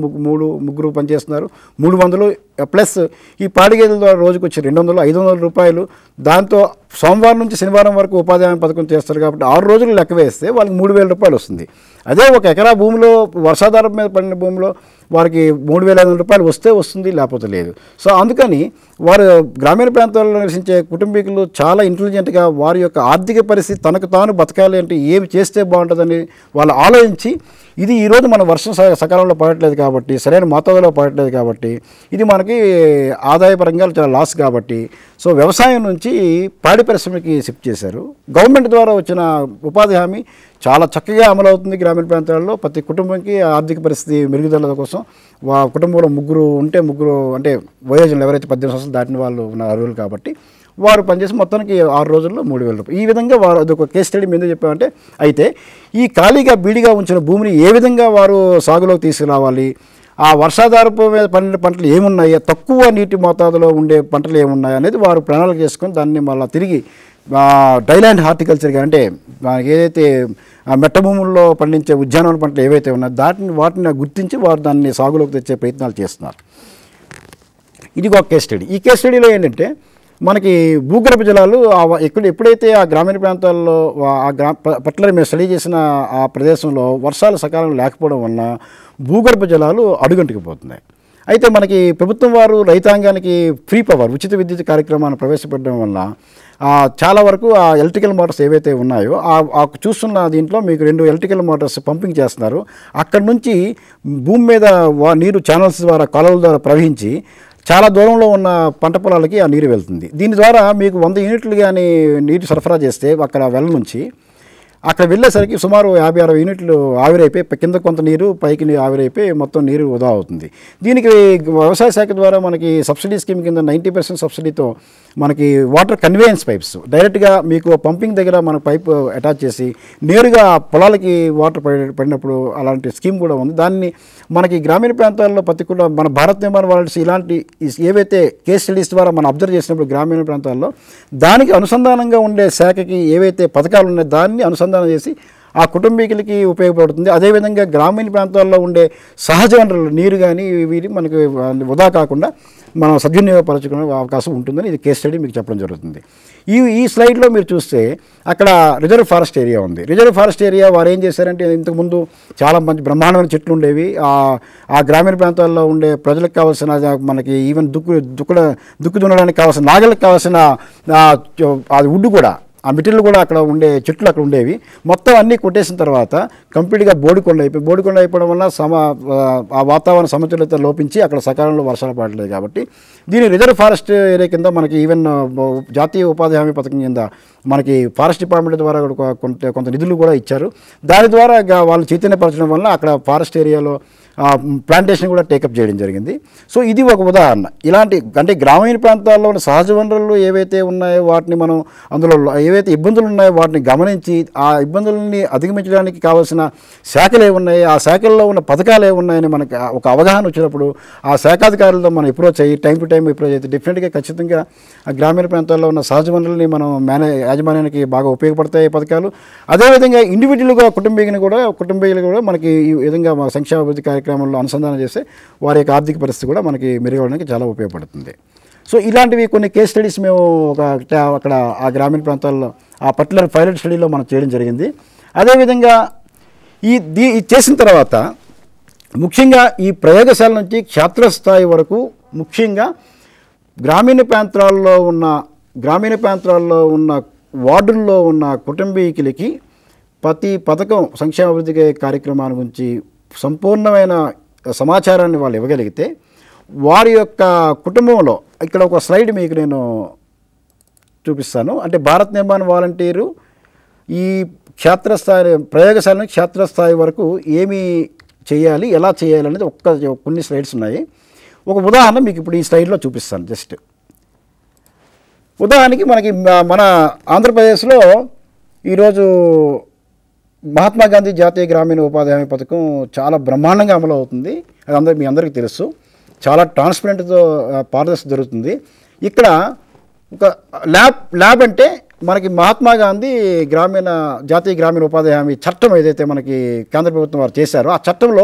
ముగ్గురు పనిచేస్తున్నారు 300 ప్లస్ ఈ పాడిగేదెల ద్వారా రోజుకి వచ్చి 500 రూపాయలు. దాంతో సోమవారం నుంచి శనివారం వరకు ఉపాధి హామీ పథకం చేస్తారు కాబట్టి 6 రోజులు లెక్క వేస్తే వాళ్ళకి 3,000 రూపాయలు వస్తుంది. అదే ఒక ఎకరా భూమిలో వర్షాధారం మీద పడిన భూమిలో వారికి 3,500 రూపాయలు వస్తుంది, లేకపోతే లేదు. సో అందుకని వారు గ్రామీణ ప్రాంతాల్లో నివసించే కుటుంబీకులు చాలా ఇంటెలిజెంట్గా వారి యొక్క ఆర్థిక పరిస్థితి తనకు తాను బతకాలి అంటే ఏమి చేస్తే బాగుంటుందని వాళ్ళు ఆలోచించి ఇది ఈరోజు మన వర్షం సకాలంలో పడట్లేదు కాబట్టి సరైన మోతాదులో పడట్లేదు కాబట్టి ఇది మనకి ఆదాయపరంగా చాలా లాస్ కాబట్టి సో వ్యవసాయం నుంచి పాడి పరిశ్రమకి షిఫ్ట్ చేశారు. గవర్నమెంట్ ద్వారా వచ్చిన ఉపాధి హామీ చాలా చక్కగా అమలవుతుంది గ్రామీణ ప్రాంతాల్లో. ప్రతి కుటుంబంకి ఆర్థిక పరిస్థితి మెరుగుదల కోసం కుటుంబంలో ముగ్గురు అంటే వయోజనులు ఎవరైతే 18 సంవత్సరాలు దాటిన వాళ్ళు ఉన్న అర్హులు కాబట్టి వారు పనిచేసి మొత్తానికి 6 రోజుల్లో 3,000 రూపాయలు. ఈ విధంగా వారు అదొక కేస్ స్టడీ మీద చెప్పామంటే అయితే ఈ ఖాళీగా బీడిగా ఉంచిన భూమిని ఏ విధంగా వారు సాగులోకి తీసుకురావాలి, ఆ వర్షాధారపు మీద పండిన పంటలు ఏమున్నాయి, తక్కువ నీటి మోతాదులో ఉండే పంటలు ఏమున్నాయి అనేది వారు ప్రణాళిక చేసుకొని దాన్ని మళ్ళీ తిరిగి డ్రైల్యాండ్ హార్టికల్చర్ అంటే ఏదైతే మెట్ట భూముల్లో పండించే ఉద్యానవన పంటలు ఏవైతే ఉన్నాయో వాటిని గుర్తించి వారు దాన్ని సాగులోకి తెచ్చే ప్రయత్నాలు చేస్తున్నారు. ఇది ఒక కేస్ స్టడీ. ఈ కేస్ స్టడీలో ఏంటంటే మనకి భూగర్భ జలాలు ఎప్పుడైతే ఆ గ్రామీణ ప్రాంతాల్లో పర్టికులర్ మేము స్టడీ చేసిన ఆ ప్రదేశంలో వర్షాలు సకాలంలో లేకపోవడం వలన భూగర్భ జలాలు అడుగంటుకుపోతున్నాయి. అయితే మనకి ప్రభుత్వం వారు రైతాంగానికి ఫ్రీ పవర్ ఉచిత విద్యుత్ కార్యక్రమాన్ని ప్రవేశపెట్టడం వల్ల చాలా వరకు ఆ ఎలక్ట్రికల్ మోటార్స్ ఏవైతే ఉన్నాయో చూస్తున్న దీంట్లో మీకు 2 ఎలక్ట్రికల్ మోటార్స్ పంపింగ్ చేస్తున్నారు. అక్కడి నుంచి భూమి మీద నీరు ఛానల్స్ ద్వారా కాలువల ద్వారా ప్రవహించి చాలా దూరంలో ఉన్న పంట పొలాలకి ఆ నీరు వెళ్తుంది. దీని ద్వారా మీకు 100 యూనిట్లు కానీ నీరు సరఫరా చేస్తే అక్కడ వెల్ల నుంచి అక్కడ వెళ్ళేసరికి సుమారు 50-60 యూనిట్లు ఆవిరైపోయి కింద కొంత నీరు పైకి ఆవిరైపోయి మొత్తం నీరు వృధా అవుతుంది. దీనికి వ్యవసాయ శాఖ ద్వారా మనకి సబ్సిడీ స్కీమ్ కింద 90% సబ్సిడీతో మనకి వాటర్ కన్వేయన్స్ పైప్స్ డైరెక్ట్గా మీకు పంపింగ్ దగ్గర మన పైప్ అటాచ్ చేసి నేరుగా పొలాలకి వాటర్ పడినప్పుడు అలాంటి స్కీమ్ కూడా ఉంది. దాన్ని మనకి గ్రామీణ ప్రాంతాల్లో పర్టికులర్ మన భారత్ నిర్మాణ వాలంటీర్స్ ఇలాంటి ఏవైతే కేస్ స్టడీస్ ద్వారా మనం అబ్జర్వ్ చేసినప్పుడు గ్రామీణ ప్రాంతాల్లో దానికి అనుసంధానంగా ఉండే శాఖకి ఏవైతే పథకాలు ఉన్నాయో దాన్ని అనుసంధానం చేసి ఆ కుటుంబీకులకి ఉపయోగపడుతుంది. అదేవిధంగా గ్రామీణ ప్రాంతాల్లో ఉండే సహజ వనరులు నీరు కానీ వీటి మనకి వృధా కాకుండా మనం సద్వినియోగపరచుకునే అవకాశం ఉంటుందని ఇది కేస్ స్టడీ మీకు చెప్పడం జరుగుతుంది. ఈ స్లైడ్లో మీరు చూస్తే అక్కడ రిజర్వ్ ఫారెస్ట్ ఏరియా ఉంది. రిజర్వ్ ఫారెస్ట్ ఏరియా వారు ఏం చేశారంటే ఇంతకుముందు చాలా మంచి బ్రహ్మాండమైన చెట్లు ఉండేవి. ఆ గ్రామీణ ప్రాంతాల్లో ఉండే ప్రజలకు కావాల్సిన మనకి ఈవెన్ దుక్కు దున్నడానికి కావాల్సిన నాగలకు కావాల్సిన అది వుడ్ కూడా ఆ మెటీరియల్ కూడా అక్కడ ఉండే చెట్లు అక్కడ ఉండేవి. మొత్తం అన్నీ కొట్టేసిన తర్వాత కంప్లీట్గా బోడికొండ అయిపోవడం వల్ల ఆ వాతావరణ సమతుల్యత లోపించి అక్కడ సకాలంలో వర్షాలు పడలేదు. కాబట్టి దీని రిజర్వ్ ఫారెస్ట్ ఏరియా కింద మనకి ఈవెన్ జాతీయ ఉపాధి హామీ పథకం కింద మనకి ఫారెస్ట్ డిపార్ట్మెంట్ ద్వారా కొంత నిధులు కూడా ఇచ్చారు. దాని ద్వారా వాళ్ళు చైతన్యపరచడం వల్ల అక్కడ ఫారెస్ట్ ఏరియాలో ప్లాంటేషన్ కూడా టేకప్ చేయడం జరిగింది. సో ఇది ఒక ఉదాహరణ. ఇలాంటి అంటే గ్రామీణ ప్రాంతాల్లో ఉన్న సహజ వనరులు ఏవైతే ఉన్నాయో వాటిని మనం అందులో ఏవైతే ఇబ్బందులు ఉన్నాయో వాటిని గమనించి ఆ ఇబ్బందులని అధిగమించడానికి కావాల్సిన శాఖలు ఏమున్నాయి, ఆ శాఖల్లో ఉన్న పథకాలు ఏమున్నాయని మనకి ఒక అవగాహన వచ్చినప్పుడు ఆ శాఖాధికారులతో మనం అప్రోచ్ అయ్యి టైం టు టైం అప్రోచ్ అయితే డెఫినెట్గా ఖచ్చితంగా ఆ గ్రామీణ ప్రాంతాల్లో ఉన్న సహజ వనరులని మనం యాజమాన్యానికి బాగా ఉపయోగపడతాయి పథకాలు. అదేవిధంగా ఇండివిజువల్గా కుటుంబీకులు కూడా మనకి ఈ విధంగా సంక్షేమ అభివృద్ధి కార్యక్రమంలో అనుసంధానం చేస్తే వారి యొక్క ఆర్థిక పరిస్థితి కూడా మనకి మెరుగవడానికి చాలా ఉపయోగపడుతుంది. సో ఇలాంటివి కొన్ని కేస్ స్టడీస్ మేము అక్కడ ఆ గ్రామీణ ప్రాంతాల్లో ఆ పర్టికులర్ పైలట్ స్టడీలో మనం చేయడం జరిగింది. అదేవిధంగా ఈ చేసిన తర్వాత ముఖ్యంగా ఈ ప్రయోగశాల నుంచి క్షేత్రస్థాయి వరకు ముఖ్యంగా గ్రామీణ ప్రాంతాల్లో ఉన్న వార్డుల్లో ఉన్న కుటుంబీకులకి ప్రతి పథకం సంక్షేమ అభివృద్ధి కార్యక్రమాల గురించి సంపూర్ణమైన సమాచారాన్ని వాళ్ళు ఇవ్వగలిగితే వారి యొక్క కుటుంబంలో ఇక్కడ ఒక స్లైడ్ మీకు నేను చూపిస్తాను. అంటే భారత్ నిర్మాణ వాలంటీరు ఈ క్షేత్రస్థాయి ప్రయోగశాల నుంచి క్షేత్రస్థాయి వరకు ఏమి చేయాలి, ఎలా చేయాలి అనేది కొన్ని స్లైడ్స్ ఉన్నాయి. ఒక ఉదాహరణ మీకు ఇప్పుడు ఈ స్లైడ్లో చూపిస్తాను. జస్ట్ ఉదాహరణకి మనకి మన ఆంధ్రప్రదేశ్లో ఈరోజు మహాత్మా గాంధీ జాతీయ గ్రామీణ ఉపాధి హామీ పథకం చాలా బ్రహ్మాండంగా అమలు అవుతుంది. అది మీ అందరికీ తెలుసు. చాలా ట్రాన్స్పరెంట్తో పారదర్శక జరుగుతుంది. ఇక్కడ ఒక ల్యాబ్ అంటే మనకి మహాత్మా గాంధీ జాతీయ గ్రామీణ ఉపాధి హామీ చట్టం ఏదైతే మనకి కేంద్ర ప్రభుత్వం వారు చేశారో ఆ చట్టంలో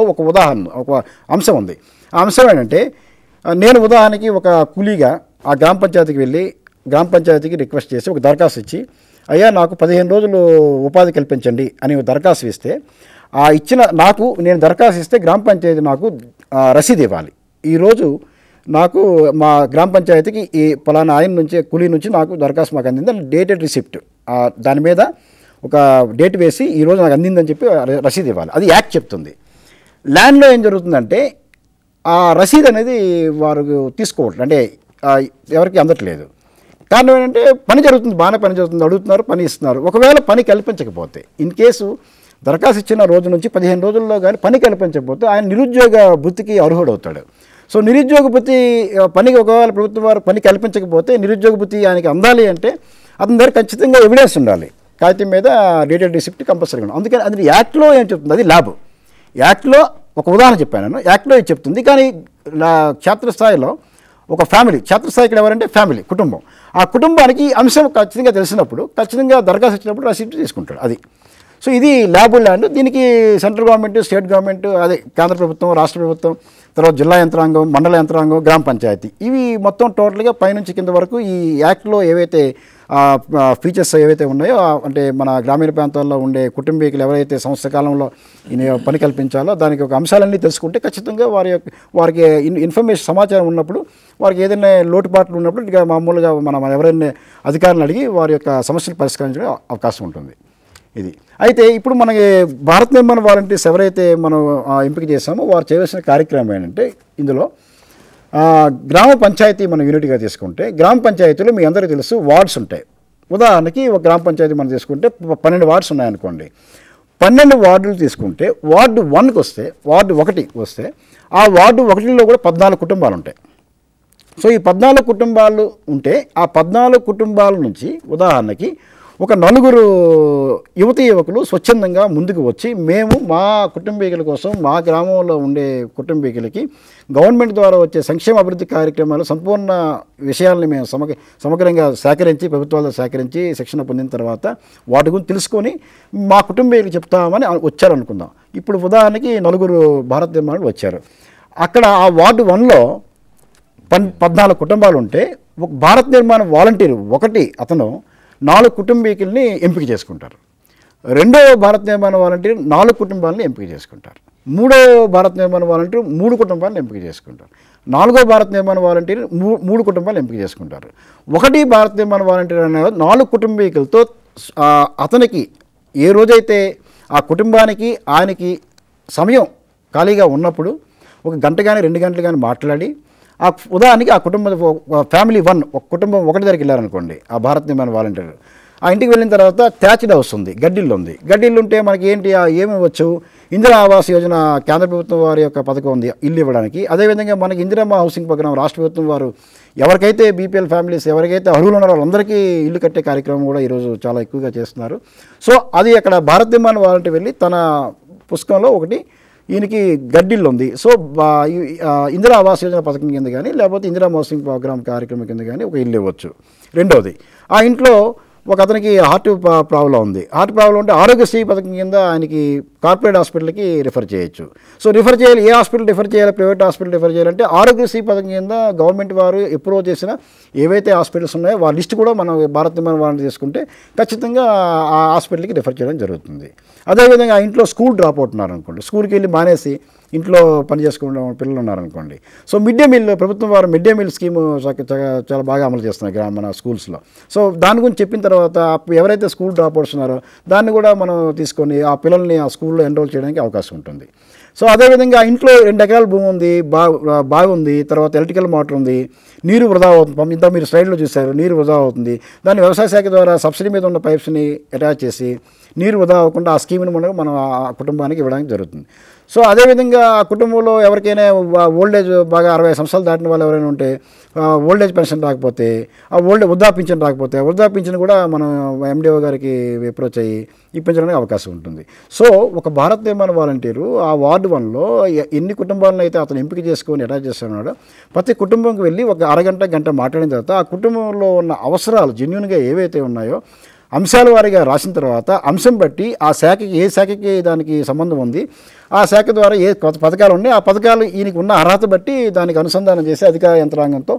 ఒక అంశం ఉంది. ఆ అంశం ఏంటంటే నేను ఉదాహరణకి ఒక కూలీగా ఆ గ్రామ పంచాయతీకి వెళ్ళి గ్రామ పంచాయతీకి రిక్వెస్ట్ చేసి ఒక దరఖాస్తు ఇచ్చి అయ్యా నాకు 15 రోజులు ఉపాధి కల్పించండి అని దరఖాస్తు ఇస్తే నేను దరఖాస్తు ఇస్తే గ్రామ పంచాయతీ నాకు రసీదు ఇవ్వాలి. ఈరోజు నాకు మా గ్రామ పంచాయతీకి ఈ పలానా ఆయన నుంచి కూలీ నుంచి నాకు దరఖాస్తు మాకు అందింది డేటెడ్ రిసిప్ట్ దాని మీద ఒక డేట్ వేసి ఈరోజు నాకు అందిందని చెప్పి రసీదు ఇవ్వాలి. అది యాక్ట్ చెప్తుంది. ల్యాండ్లో ఏం జరుగుతుందంటే ఆ రసీదు అనేది వారు తీసుకోవట్లేదు, అంటే ఎవరికి అందట్లేదు. కారణం ఏంటంటే పని జరుగుతుంది, బాగానే పని జరుగుతుంది, అడుగుతున్నారు, పని ఇస్తున్నారు. ఒకవేళ పని కల్పించకపోతే ఇన్ కేసు దరఖాస్తు ఇచ్చిన రోజు నుంచి 15 రోజుల్లో కానీ పని కల్పించకపోతే ఆయన నిరుద్యోగ వృత్తికి అర్హుడవుతాడు. సో నిరుద్యోగ వృత్తి పనికి ఒకవేళ ప్రభుత్వం వారు పని కల్పించకపోతే నిరుద్యోగ వృత్తి ఆయనకి అందాలి అంటే అతని దగ్గర ఖచ్చితంగా ఎవిడెన్స్ ఉండాలి. కాగితం మీద డేటెడ్ రిసిప్ట్ కంపల్సరీగా ఉండాలి. అందుకని అది యాక్ట్లో ఏం చెప్తుంది, అది ల్యాబ్. యాక్ట్లో ఒక ఉదాహరణ చెప్పాను నేను, యాక్ట్లో ఇది చెప్తుంది. కానీ క్షేత్రస్థాయిలో ఒక ఫ్యామిలీ క్షేత్రస్థాయికి ఎవరంటే ఫ్యామిలీ కుటుంబం. ఆ కుటుంబానికి ఈ అంశం ఖచ్చితంగా తెలిసినప్పుడు ఖచ్చితంగా దరఖాస్తు ఇచ్చినప్పుడు రసీదు తీసుకుంటాడు. అది సో ఇది ల్యాబుల్ ల్యాండ్. దీనికి సెంట్రల్ గవర్నమెంట్, స్టేట్ గవర్నమెంట్, అదే కేంద్ర ప్రభుత్వం, రాష్ట్ర ప్రభుత్వం, తర్వాత జిల్లా యంత్రాంగం, మండల యంత్రాంగం, గ్రామ పంచాయతీ, ఇవి మొత్తం టోటల్గా పైనుంచి కింద వరకు ఈ యాక్ట్లో ఏవైతే ఫీచర్స్ ఏవైతే ఉన్నాయో, అంటే మన గ్రామీణ ప్రాంతాల్లో ఉండే కుటుంబీకులు ఎవరైతే సంవత్సర కాలంలో పని కల్పించాలో దానికి ఒక అంశాలన్నీ తెలుసుకుంటే ఖచ్చితంగా వారికి ఇన్ఫర్మేషన్ సమాచారం ఉన్నప్పుడు, వారికి ఏదైనా లోటుపాట్లు ఉన్నప్పుడు ఇక మామూలుగా మనం ఎవరైనా అధికారులను అడిగి వారి యొక్క సమస్యలు పరిష్కరించడం అవకాశం ఉంటుంది. ఇది అయితే ఇప్పుడు మనకి భారత్ నిర్మాణ వాలంటీర్స్ ఎవరైతే మనం ఎంపిక చేసామో వారు చేయవలసిన కార్యక్రమం ఏంటంటే, ఇందులో గ్రామ పంచాయతీ మనం యూనిట్గా తీసుకుంటే, గ్రామ పంచాయతీలో మీ అందరికీ తెలుసు వార్డ్స్ ఉంటాయి. ఉదాహరణకి ఒక గ్రామ పంచాయతీ మనం తీసుకుంటే 12 వార్డ్స్ ఉన్నాయనుకోండి. 12 వార్డులు తీసుకుంటే వార్డు 1కి వస్తే, వార్డు 1 వస్తే ఆ వార్డు 1లో కూడా 14 కుటుంబాలు ఉంటాయి. సో ఈ 14 కుటుంబాలు ఉంటే ఆ 14 కుటుంబాల నుంచి ఉదాహరణకి ఒక 4 యువతీ యువకులు స్వచ్ఛందంగా ముందుకు వచ్చి, మేము మా కుటుంబీకుల కోసం, మా గ్రామంలో ఉండే కుటుంబీకులకి గవర్నమెంట్ ద్వారా వచ్చే సంక్షేమ అభివృద్ధి కార్యక్రమాలు సంపూర్ణ విషయాలని మేము సమగ్రంగా సేకరించి, ప్రభుత్వాలతో సేకరించి శిక్షణ పొందిన తర్వాత వాటి గురించి తెలుసుకొని మా కుటుంబీకులు చెప్తామని వచ్చారనుకుందాం. ఇప్పుడు ఉదాహరణకి 4 భారత నిర్మాణాలు వచ్చారు. అక్కడ ఆ వార్డు 1లో 14 కుటుంబాలు ఉంటే ఒక భారత నిర్మాణ వాలంటీర్ అతను 4 కుటుంబీకుల్ని ఎంపిక చేసుకుంటారు. రెండవ భారత నిర్మాణ వాలంటీర్ 4 కుటుంబాలను ఎంపిక చేసుకుంటారు. మూడవ భారత నిర్మాణ వాలంటీర్ 3 కుటుంబాలను ఎంపిక చేసుకుంటారు. 4వ భారత నిర్మాణ వాలంటీర్ 3 కుటుంబాలు ఎంపిక చేసుకుంటారు. 1 భారత నిర్మాణ వాలంటీర్ అనే 4 కుటుంబీకులతో అతనికి ఏ రోజైతే ఆ కుటుంబానికి ఆయనకి సమయం ఖాళీగా ఉన్నప్పుడు ఒక గంట కానీ 2 గంటలు కానీ మాట్లాడి, ఆ ఉదాహరణకి ఆ కుటుంబం ఫ్యామిలీ 1 ఒక కుటుంబం 1 దగ్గరికి వెళ్ళారనుకోండి, ఆ భారత నిర్మాణ వాలంటీర్ ఆ ఇంటికి వెళ్ళిన తర్వాత థ్యాచ్డ్ హౌస్ ఉంది, గడ్డిల్లు ఉంది. గడ్డిల్లు ఉంటే మనకి ఏంటి ఏమి ఇవ్వచ్చు? ఇందిరా ఆవాస్ యోజన కేంద్ర ప్రభుత్వం వారి యొక్క పథకం ఉంది ఇల్లు ఇవ్వడానికి. అదేవిధంగా మనకి ఇందిరమ్మ హౌసింగ్ ప్రోగ్రాం రాష్ట్ర ప్రభుత్వం వారు ఎవరికైతే బీపీఎల్ ఫ్యామిలీస్ ఎవరికైతే అర్హులు ఉన్నారో వాళ్ళందరికీ ఇల్లు కట్టే కార్యక్రమం కూడా ఈరోజు చాలా ఎక్కువగా చేస్తున్నారు. సో అది అక్కడ భారత నిర్మాణ వాలంటీర్ వెళ్ళి తన పుస్తకంలో ఒకటి ఈయనకి గడ్డిల్లు ఉంది, సో ఇందిరా ఆవాస్ యోజన పథకం కింద కానీ లేకపోతే ఇందిరా హౌసింగ్ ప్రోగ్రామ్ కార్యక్రమం కింద కానీ ఒక ఇల్లు ఇవ్వచ్చు. రెండవది, ఆ ఇంట్లో ఒక అతనికి హార్ట్ ప్రాబ్లం ఉంది. హార్ట్ ప్రాబ్లం ఉంటే ఆరోగ్యశ్రీ పథకం కింద ఆయనకి కార్పొరేట్ హాస్పిటల్కి రిఫర్ చేయొచ్చు. సో రిఫర్ చేయాలి, ఏ హాస్పిటల్ రిఫర్ చేయాలి, ప్రైవేట్ హాస్పిటల్ రిఫర్ చేయాలంటే ఆరోగ్యశ్రీ పథకం కింద గవర్నమెంట్ వారు అప్రూవ్ చేసిన ఏవైతే హాస్పిటల్స్ ఉన్నాయో వాళ్ళ లిస్ట్ కూడా మనం భారత నిర్మాణ వాలంటీర్ తీసుకుంటే ఖచ్చితంగా ఆ హాస్పిటల్కి రిఫర్ చేయడం జరుగుతుంది. అదేవిధంగా ఆ ఇంట్లో స్కూల్ డ్రాప్ అవుట్ ఉన్నారనుకోండి, స్కూల్కి వెళ్ళి మానేసి ఇంట్లో పని చేసుకునే పిల్లలు ఉన్నారనుకోండి. సో మిడ్ డే మీల్ ప్రభుత్వం వారు మిడ్ డే మీల్ స్కీము చాలా బాగా అమలు చేస్తున్నారు మన స్కూల్స్లో. సో దాని గురించి చెప్పిన తర్వాత ఎవరైతే స్కూల్ డ్రాప్ అవుట్స్ ఉన్నారో దాన్ని కూడా మనం తీసుకొని ఆ పిల్లల్ని ఆ స్కూల్లో ఎన్రోల్ చేయడానికి అవకాశం ఉంటుంది. సో అదేవిధంగా ఇంట్లో 2 ఎకరాల భూమి ఉంది, బావి ఉంది, తర్వాత ఎలక్ట్రికల్ మోటార్ ఉంది, నీరు వృధా అవుతుంది. ఇంత మీరు స్లైడ్లో చూశారు, నీరు వృధా అవుతుంది. దాన్ని వ్యవసాయ శాఖ ద్వారా సబ్సిడీ మీద ఉన్న పైప్స్ని అటాచ్ చేసి నీరు వృధా అవ్వకుండా ఆ స్కీమ్ని మనం ఆ కుటుంబానికి ఇవ్వడానికి జరుగుతుంది. సో అదేవిధంగా ఆ కుటుంబంలో ఎవరికైనా ఓల్డేజ్ బాగా 60 సంవత్సరాలు దాటిన వాళ్ళు ఎవరైనా ఉంటే ఓల్డేజ్ పెన్షన్ రాకపోతే, ఆ వృద్ధాపింఛన్ రాకపోతే వృద్ధాపింఛన్ కూడా మనం ఎండిఓ గారికి అప్రోచ్ అయ్యి ఇప్పించడానికి అవకాశం ఉంటుంది. సో ఒక భారత నిర్మాణ వాలంటీరు ఆ వార్డు 1లో ఎన్ని కుటుంబాలను అయితే అతను ఎంపిక చేసుకొని అటాచ్ చేస్తున్నాడో ప్రతి కుటుంబంకి వెళ్ళి ఒక అరగంట గంట మాట్లాడిన తర్వాత ఆ కుటుంబంలో ఉన్న అవసరాలు జెన్యూన్గా ఏవైతే ఉన్నాయో అంశాల వారీగా రాసిన తర్వాత అంశం బట్టి ఆ శాఖకి ఏ శాఖకి దానికి సంబంధం ఉంది, ఆ శాఖ ద్వారా ఏ పథకాలు ఉన్నాయి, ఆ పథకాలు ఈయనకి ఉన్న అర్హత బట్టి దానికి అనుసంధానం చేసి అధికార యంత్రాంగంతో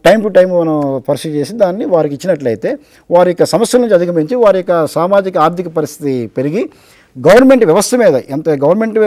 టైం టు టైం మనం పరిశీలి చేసి దాన్ని వారికి ఇచ్చినట్లయితే వారి యొక్క సమస్యల నుంచి అధిగమించి వారి యొక్క సామాజిక ఆర్థిక పరిస్థితి పెరిగి గవర్నమెంట్ వ్యవస్థ మీద గవర్నమెంట్